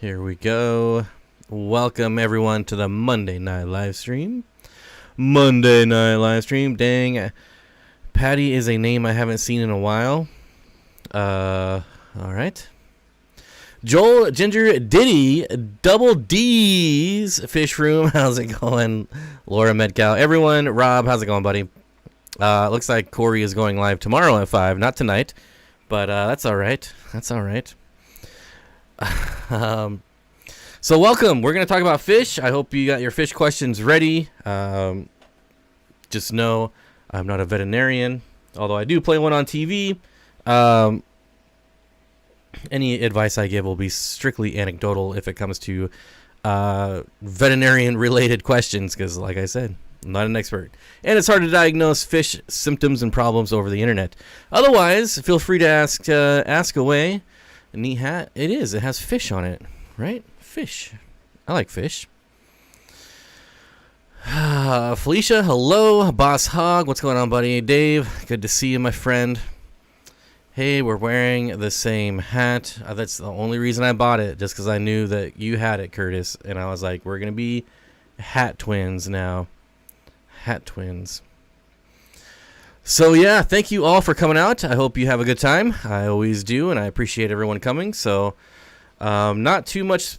Here we go. Welcome everyone to the Monday night live stream. Dang. Patty is a name I haven't seen in a while. All right. Joel, Ginger, Diddy, Double D's Fish Room. How's it going? Laura Metcalf. Everyone, Rob, how's it going, buddy? Looks like Corey is going live tomorrow at 5, not tonight. But that's all right. So welcome. We're going to talk about fish. I hope you got your fish questions ready. Just know I'm not a veterinarian, although I do play one on TV. Any advice I give will be strictly anecdotal if it comes to veterinarian-related questions, because, like I said, I'm not an expert. And it's hard to diagnose fish symptoms and problems over the internet. Otherwise, feel free to ask away. A neat hat. It is. It has fish on it, right? Fish. I like fish. Felicia, hello. Boss Hog, what's going on, buddy? Dave, good to see you, my friend. Hey, we're wearing the same hat. That's the only reason I bought it, just because I knew that you had it, Curtis. And I was like, we're going to be hat twins now. Hat twins. So, yeah, thank you all for coming out. I hope you have a good time. I always do, and I appreciate everyone coming. So, not too much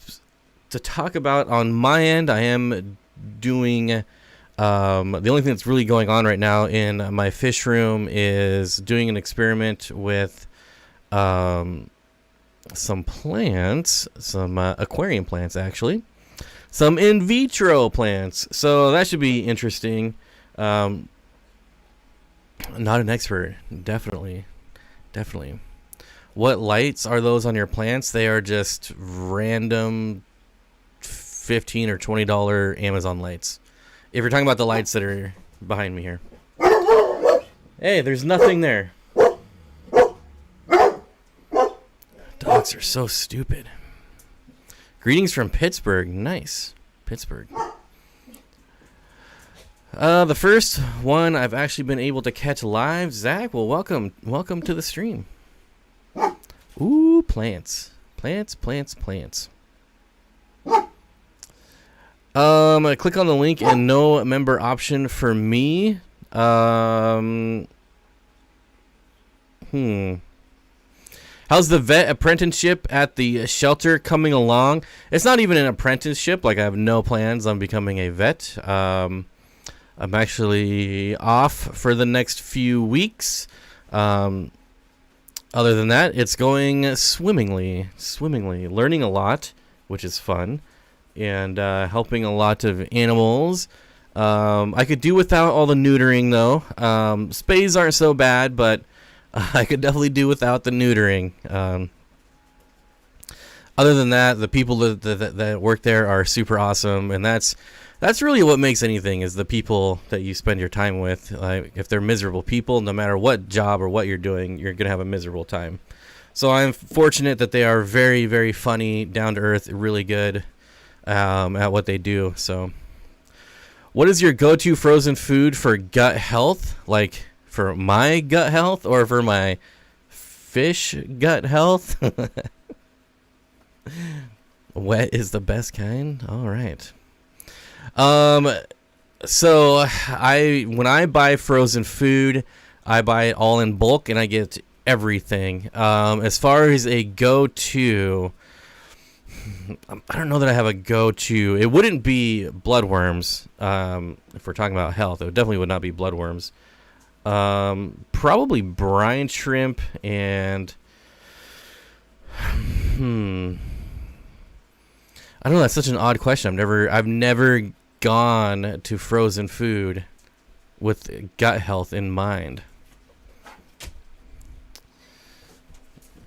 to talk about on my end. I am doing... the only thing that's really going on right now in my fish room is doing an experiment with some plants, some aquarium plants, actually. Some in vitro plants. So that should be interesting. Not an expert. Definitely. What lights are those on your plants? They are just random $15 or $20 Amazon lights. If you're talking about the lights that are behind me here. Hey, there's nothing there. Dogs are so stupid. Greetings from Pittsburgh. Nice. Pittsburgh. The first one I've actually been able to catch live. Zach, well, welcome to the stream. Ooh, plants. Plants. Click on the link and no member option for me. How's the vet apprenticeship at the shelter coming along? It's not even an apprenticeship. Like, I have no plans on becoming a vet. I'm actually off for the next few weeks. Other than that, it's going swimmingly. Learning a lot, which is fun. And helping a lot of animals. I could do without all the neutering, though. Spays aren't so bad, but I could definitely do without the neutering. Other than that, the people that work there are super awesome, and that's really what makes anything, is the people that you spend your time with. Like, if they're miserable people, no matter what job or what you're doing, you're going to have a miserable time. So I'm fortunate that they are very, very funny, down to earth, really good at what they do. So, what is your go-to frozen food for gut health? Like, for my gut health or for my fish gut health? Wet is the best kind. All right. So when I buy frozen food, I buy it all in bulk and I get everything. As far as a go-to, I don't know that I have a go-to. It wouldn't be bloodworms. If we're talking about health, it definitely would not be bloodworms. Probably brine shrimp and I don't know. That's such an odd question. I've never gone to frozen food with gut health in mind.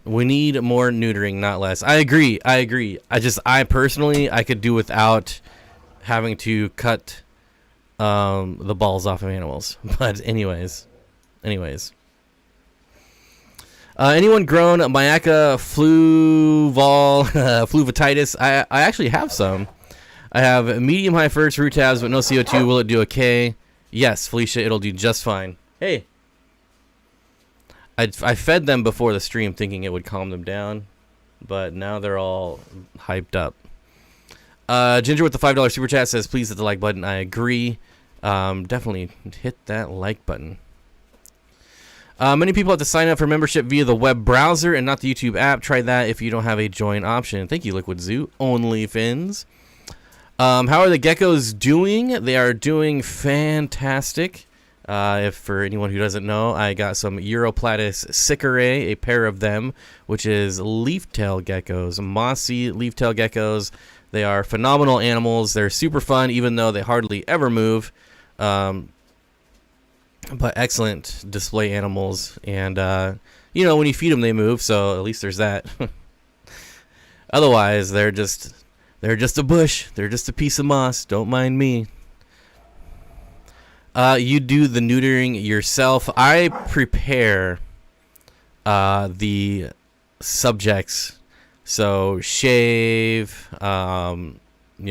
We need more neutering, not less. I agree. I personally could do without having to cut the balls off of animals. But anyways. Anyone grown Myaka fluvatitis? I actually have some. I have medium high first root tabs, but no CO2. Will it do okay? Yes, Felicia, it'll do just fine. Hey. I fed them before the stream thinking it would calm them down. but now they're all hyped up. Ginger with the $5 super chat says, please hit the like button. I agree. Definitely hit that like button. Many people have to sign up for membership via the web browser and not the YouTube app. Try that if you don't have a join option. Thank you, Liquid Zoo. OnlyFins. How are the geckos doing? They are doing fantastic. If for anyone who doesn't know, I got some Europlatus sicerae, a pair of them, which is leaf-tail geckos, mossy leaf-tail geckos. They are phenomenal animals. They're super fun, even though they hardly ever move. But excellent display animals. And, you know, when you feed them, they move. So at least there's that. Otherwise, they're just a bush. They're just a piece of moss. Don't mind me. You do the neutering yourself. I prepare the subjects. So shave. You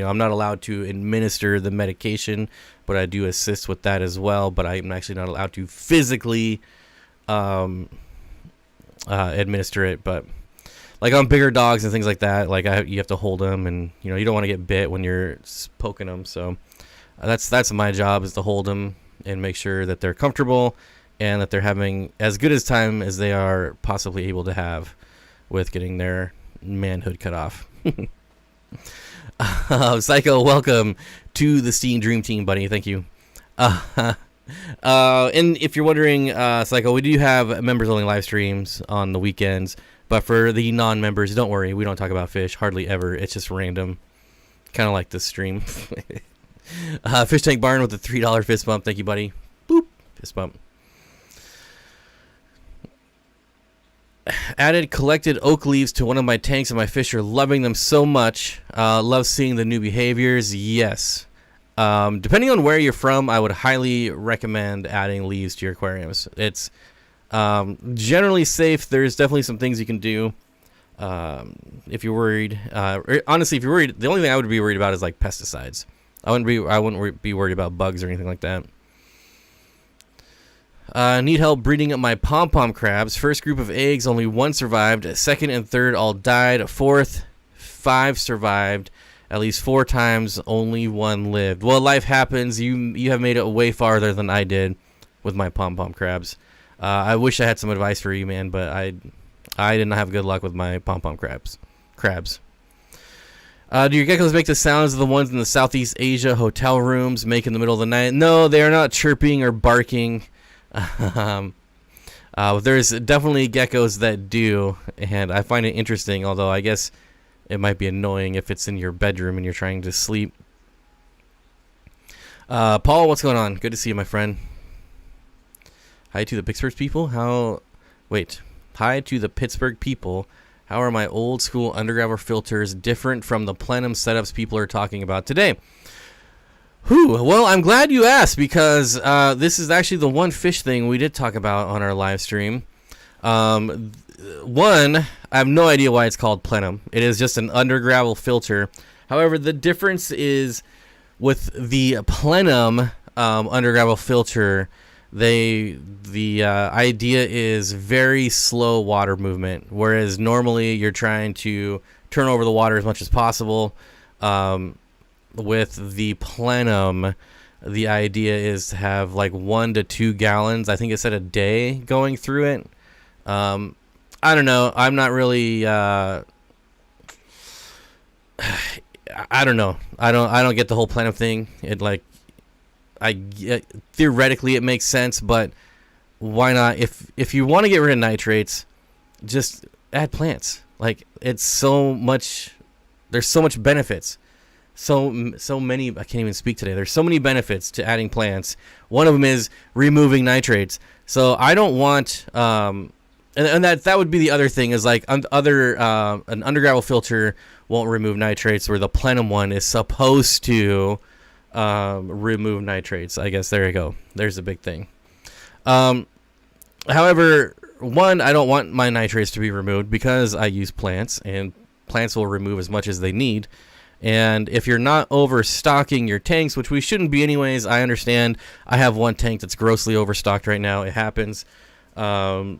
know, I'm not allowed to administer the medication, but I do assist with that as well. But I'm actually not allowed to physically administer it. But like on bigger dogs and things like that, like you have to hold them, and you know you don't want to get bit when you're poking them. So that's my job, is to hold them and make sure that they're comfortable and that they're having as good as time as they are possibly able to have with getting their manhood cut off. Psycho, welcome to the Steen Dream Team, buddy. Thank you. And if you're wondering, Psycho, we do have members only live streams on the weekends, but for the non-members, don't worry, we don't talk about fish hardly ever. It's just random, kind of like this stream. Fish Tank Barn with the $3 fist bump. Thank you, buddy. Boop, fist bump. Added collected oak leaves to one of my tanks, and my fish are loving them so much. Love seeing the new behaviors. Yes. Depending on where you're from, I would highly recommend adding leaves to your aquariums. It's generally safe. There's definitely some things you can do if you're worried. Honestly, if you're worried, the only thing I would be worried about is like pesticides. I wouldn't be worried about bugs or anything like that. Need help breeding up my pom-pom crabs. First group of eggs, only one survived. Second and third all died. Fourth, 5 survived. At least 4 times, only 1 lived. Well, life happens. You have made it way farther than I did with my pom-pom crabs. I wish I had some advice for you, man, but I did not have good luck with my pom-pom crabs. Do your geckos make the sounds of the ones in the Southeast Asia hotel rooms make in the middle of the night? No, they are not chirping or barking. There's definitely geckos that do, and I find it interesting, although I guess it might be annoying if it's in your bedroom and you're trying to sleep. Paul, what's going on? Good to see you, my friend. Hi to the Pittsburgh people. Hi to the Pittsburgh people. How are my old school underground filters different from the plenum setups people are talking about today? Well, I'm glad you asked, because this is actually the one fish thing we did talk about on our live stream. One, I have no idea why it's called plenum. It is just an undergravel filter. However, the difference is with the plenum undergravel filter, the idea is very slow water movement, whereas normally you're trying to turn over the water as much as possible. With the plenum, the idea is to have like 1 to 2 gallons, I think it said a day, going through it. I don't know. I'm not really. I don't know. I don't get the whole plenum thing. Theoretically it makes sense, but why not? If you want to get rid of nitrates, just add plants. Like, it's so much. There's so much benefits. So many, I can't even speak today. There's so many benefits to adding plants. One of them is removing nitrates. So I don't want, and that would be the other thing, is like an undergravel filter won't remove nitrates, where the plenum one is supposed to remove nitrates. I guess there you go. There's a big thing. However, one, I don't want my nitrates to be removed because I use plants, and plants will remove as much as they need. And if you're not overstocking your tanks, which we shouldn't be anyways, I understand. I have one tank that's grossly overstocked right now. It happens. So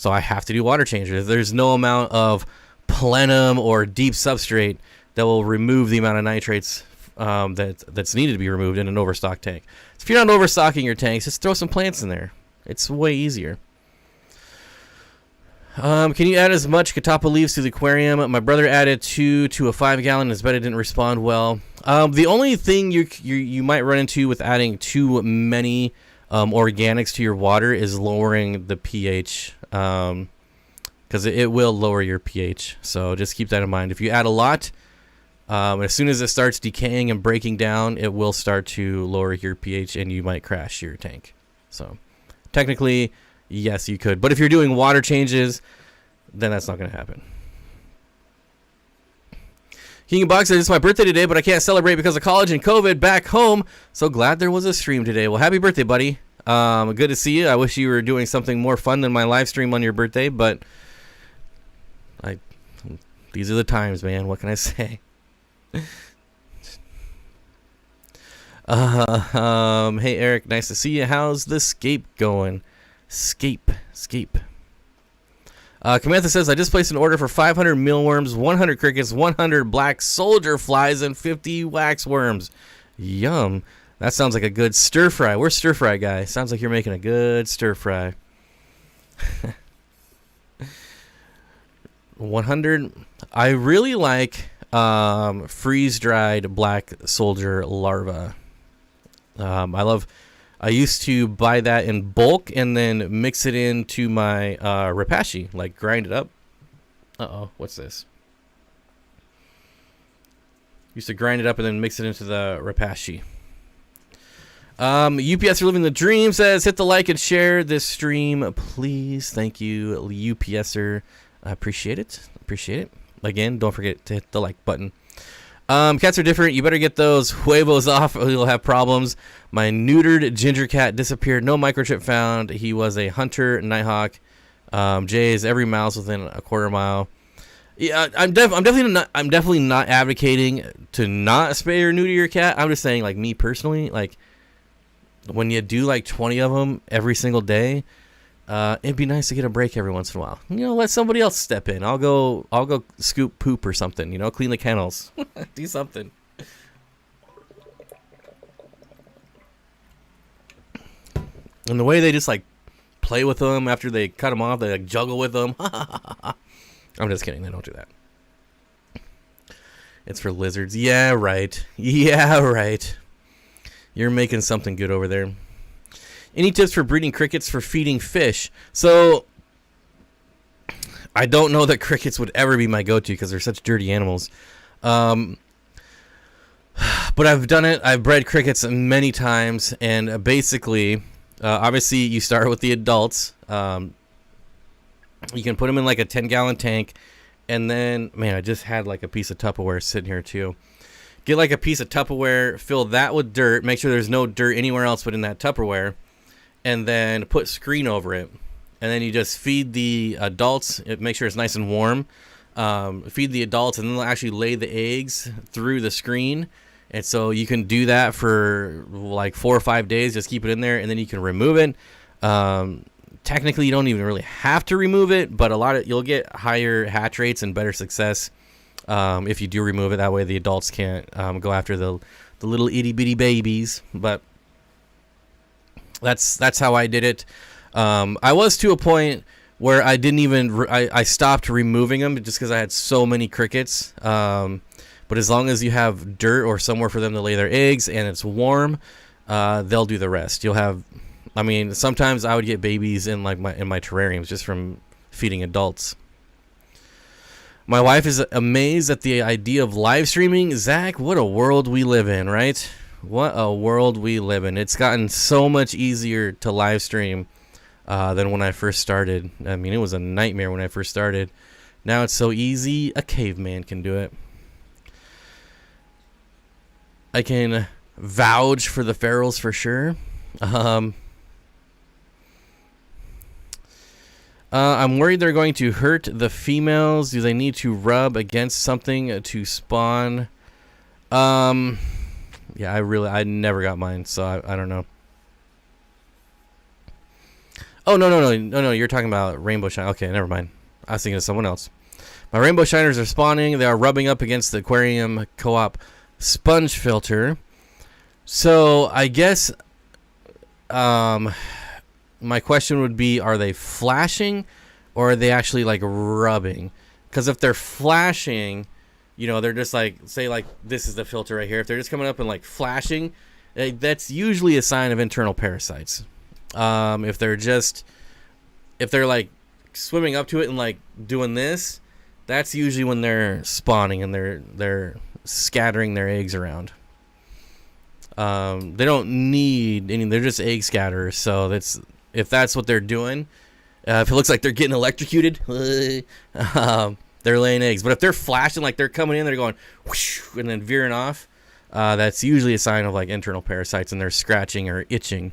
I have to do water changes. There's no amount of plenum or deep substrate that will remove the amount of nitrates that's needed to be removed in an overstocked tank. So if you're not overstocking your tanks, just throw some plants in there. It's way easier. Can you add as much catappa leaves to the aquarium? My brother added 2 to a 5-gallon. His betta didn't respond well. The only thing you might run into with adding too many organics to your water is lowering the pH, because it will lower your pH. So just keep that in mind. If you add a lot, as soon as it starts decaying and breaking down, it will start to lower your pH, and you might crash your tank. So technically, yes, you could. But if you're doing water changes, then that's not going to happen. King of Boxer, it's my birthday today, but I can't celebrate because of college and COVID back home. So glad there was a stream today. Well, happy birthday, buddy. Good to see you. I wish you were doing something more fun than my live stream on your birthday, but these are the times, man. What can I say? Hey, Eric, nice to see you. How's the scape going? Scape. Camantha says, I just placed an order for 500 mealworms, 100 crickets, 100 black soldier flies, and 50 waxworms. Yum. That sounds like a good stir fry. Where's stir fry guy? Sounds like you're making a good stir fry. 100. I really like freeze-dried black soldier larva. I used to buy that in bulk and then mix it into my Repashy, like grind it up. What's this? Used to grind it up and then mix it into the Repashy. UPS, you're living the dream, says, hit the like and share this stream, please. Thank you, UPSer. I appreciate it. Again, don't forget to hit the like button. Cats are different. You better get those huevos off or you'll have problems. My neutered ginger cat disappeared. No microchip found. He was a hunter nighthawk. Jays every mouse within a quarter mile. Yeah, I'm definitely not advocating to not spay or neuter your cat. I'm just saying, like, me personally, like, when you do like 20 of them every single day, it'd be nice to get a break every once in a while. You know, let somebody else step in. I'll go scoop poop or something. You know, clean the kennels, do something. And the way they just like play with them after they cut them off, they like juggle with them. I'm just kidding. They don't do that. It's for lizards. Yeah, right. You're making something good over there. Any tips for breeding crickets for feeding fish? So, I don't know that crickets would ever be my go-to because they're such dirty animals. But I've done it. I've bred crickets many times. And basically, obviously, you start with the adults. You can put them in like a 10-gallon tank. And then, man, I just had like a piece of Tupperware sitting here too. Get like a piece of Tupperware, fill that with dirt. Make sure there's no dirt anywhere else but in that Tupperware. And then put screen over it. And then you just feed the adults. Make sure it's nice and warm. Feed the adults, and then they'll actually lay the eggs through the screen. And so you can do that for like 4 or 5 days. Just keep it in there, and then you can remove it. Technically, you don't even really have to remove it, but you'll get higher hatch rates and better success if you do remove it. That way, the adults can't go after the little itty bitty babies. But that's how I did it. I was to a point where I didn't even I stopped removing them just because I had so many crickets. But as long as you have dirt or somewhere for them to lay their eggs and it's warm, they'll do the rest. You'll have, I mean, sometimes I would get babies in my terrariums just from feeding adults. My wife is amazed at the idea of live streaming. Zach, what a world we live in, right? What a world we live in. It's gotten so much easier to live stream than when I first started. I mean, it was a nightmare when I first started. Now it's so easy, a caveman can do it. I can vouch for the ferals for sure. I'm worried they're going to hurt the females. Do they need to rub against something to spawn? Yeah, I never got mine, so I don't know. Oh, no, you're talking about rainbow shine. Okay, never mind. I was thinking of someone else. My rainbow shiners are spawning. They are rubbing up against the aquarium co-op sponge filter. So I guess my question would be, are they flashing or are they actually like rubbing? Because if they're flashing, you know, they're just like, say like this is the filter right here. If they're just coming up and like flashing, that's usually a sign of internal parasites. If they're like swimming up to it and like doing this, that's usually when they're spawning and they're scattering their eggs around. They don't need any, they're just egg scatterers. So if that's what they're doing, if it looks like they're getting electrocuted, they're laying eggs. But if they're flashing, like they're coming in, they're going whoosh, and then veering off, that's usually a sign of like internal parasites and they're scratching or itching.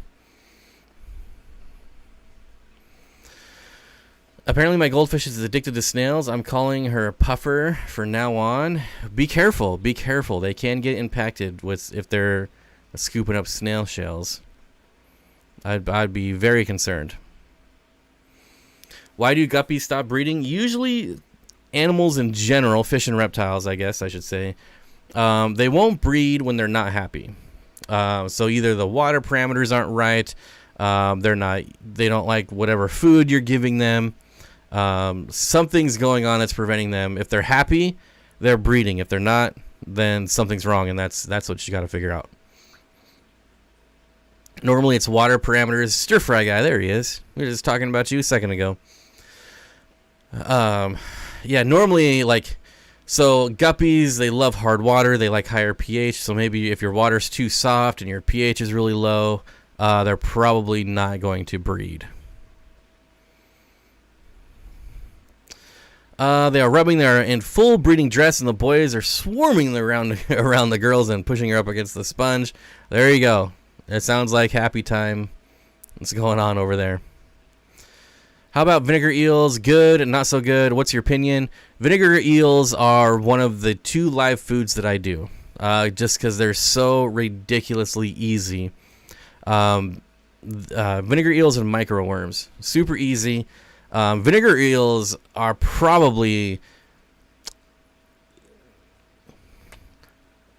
Apparently my goldfish is addicted to snails. I'm calling her Puffer for now on. Be careful. Be careful. They can get impacted if they're scooping up snail shells. I'd be very concerned. Why do guppies stop breeding? Usually animals in general, fish and reptiles, I guess I should say, they won't breed when they're not happy. So either the water parameters aren't right, they don't like whatever food you're giving them. Something's going on that's preventing them. If they're happy, they're breeding. If they're not, then something's wrong, and that's what you got to figure out. Normally it's water parameters. Stir fry guy, there he is. We were just talking about you a second ago. Yeah, normally so guppies, they love hard water. They like higher pH. So maybe if your water's too soft and your pH is really low, they're probably not going to breed. They are rubbing. They're in full breeding dress, and the boys are swarming around the girls and pushing her up against the sponge. There you go. It sounds like happy time. What's going on over there? How about vinegar eels? Good and not so good. What's your opinion? Vinegar eels are one of the 2 live foods that I do, just because they're so ridiculously easy. Vinegar eels and microworms, super easy. Vinegar eels are probably,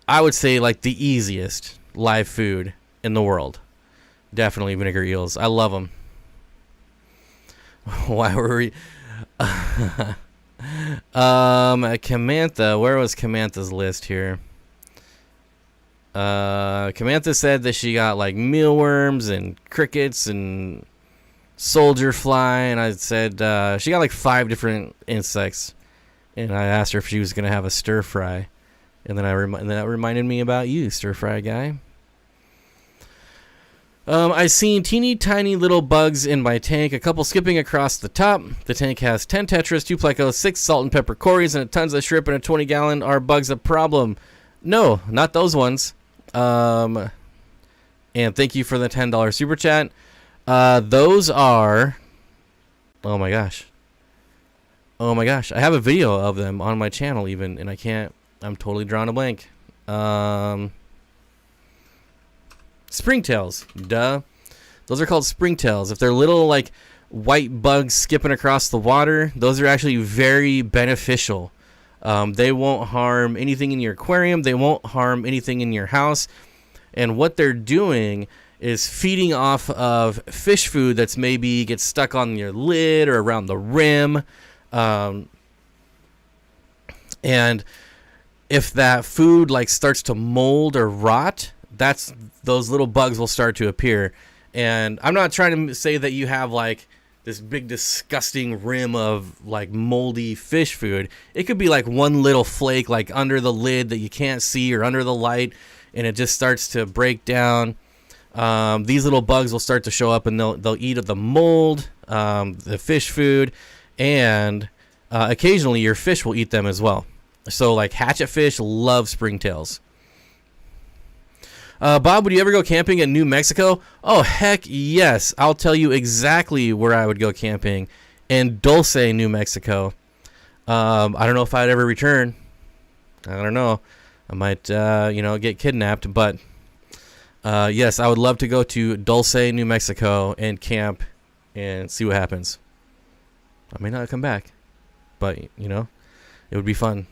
I would say, like the easiest live food in the world. Definitely vinegar eels. I love them. Why were we? Camantha, where was Camantha's list here? Camantha said that she got like mealworms and crickets and soldier fly, and I said she got like 5 different insects, and I asked her if she was gonna have a stir fry, and then that reminded me about you, stir fry guy. I've seen teeny tiny little bugs in my tank, a couple skipping across the top. The tank has 10 tetras, 2 plecos, 6 salt and pepper cories, and tons of shrimp in a 20-gallon. Are bugs a problem? No, not those ones. And thank you for the $10 super chat. Those are, oh my gosh, I have a video of them on my channel even, and I'm totally drawing a blank. Springtails, duh. Those are called springtails. If they're little like white bugs skipping across the water, those are actually very beneficial. They won't harm anything in your aquarium. They won't harm anything in your house. And what they're doing is feeding off of fish food that's maybe gets stuck on your lid or around the rim. And if that food like starts to mold or rot, those little bugs will start to appear. And I'm not trying to say that you have like this big disgusting rim of like moldy fish food. It could be like one little flake like under the lid that you can't see or under the light, and it just starts to break down. These little bugs will start to show up, and they'll eat of the mold, the fish food, and occasionally your fish will eat them as well. So like hatchet fish love springtails. Bob, would you ever go camping in New Mexico? Oh, heck yes. I'll tell you exactly where I would go camping. In Dulce, New Mexico. I don't know if I'd ever return. I don't know. I might, get kidnapped. But, yes, I would love to go to Dulce, New Mexico and camp and see what happens. I may not come back. But, It would be fun.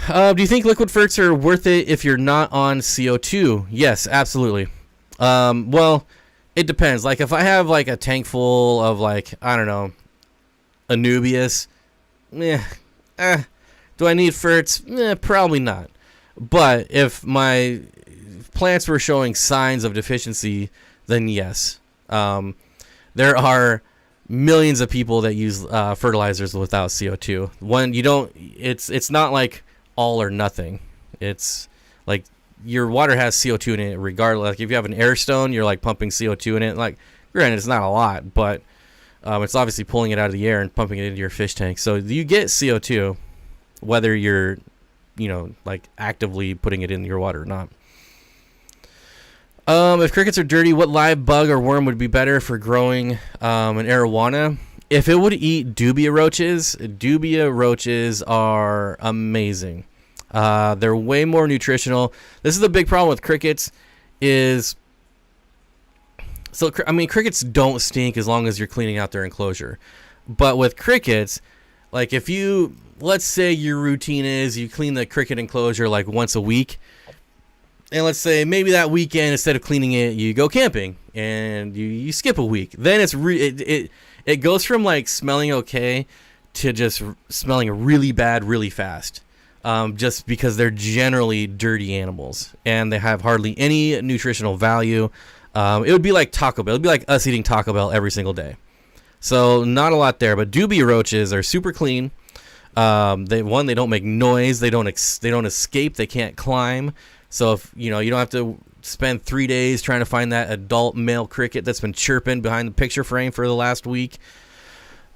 Do you think liquid ferts are worth it if you're not on CO2? Yes, absolutely. Well, it depends. Like if I have like a tank full of like, I don't know, Anubias, do I need ferts? Probably not. But if my plants were showing signs of deficiency, then yes. There are millions of people that use fertilizers without CO2. It's not like all or nothing. It's like your water has CO2 in it regardless. Like if you have an air stone, you're like pumping CO2 in it. Like granted, it's not a lot, but it's obviously pulling it out of the air and pumping it into your fish tank. So you get CO2 whether you're, like actively putting it in your water or not. If crickets are dirty, what live bug or worm would be better for growing an arowana? If it would eat dubia roaches are amazing. They're way more nutritional. This is the big problem with crickets crickets don't stink as long as you're cleaning out their enclosure. But with crickets, like let's say your routine is you clean the cricket enclosure like once a week. And let's say maybe that weekend, instead of cleaning it, you go camping and you skip a week. Then it goes from like smelling okay to just smelling really bad really fast. Just because they're generally dirty animals and they have hardly any nutritional value. It would be like Taco Bell. It would be like us eating Taco Bell every single day. So not a lot there, but dubia roaches are super clean. They don't make noise. They don't escape. They can't climb. So if you don't have to spend 3 days trying to find that adult male cricket that's been chirping behind the picture frame for the last week.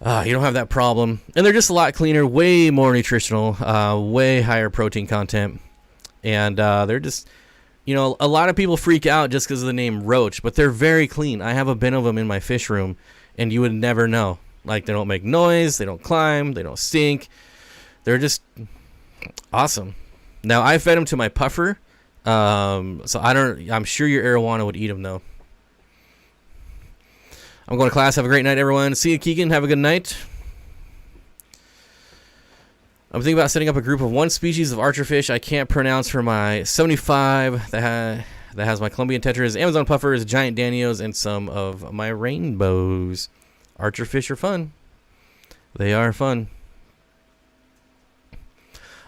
You don't have that problem. And they're just a lot cleaner, way more nutritional, way higher protein content. And they're just, a lot of people freak out just because of the name roach, but they're very clean. I have a bin of them in my fish room, and you would never know. Like, they don't make noise, they don't climb, they don't stink. They're just awesome. Now, I fed them to my puffer. So I'm sure your arowana would eat them though. I'm going to class. Have a great night, everyone. See you, Keegan. Have a good night. I'm thinking about setting up a group of one species of archerfish I can't pronounce for my 75 that has my Colombian tetras, Amazon puffers, giant danios, and some of my rainbows. Archerfish are fun. They are fun.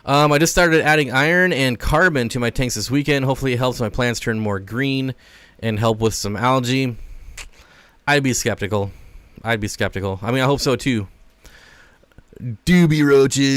I just started adding iron and carbon to my tanks this weekend. Hopefully it helps my plants turn more green and help with some algae. I'd be skeptical. I mean, I hope so too. Doobie roaches.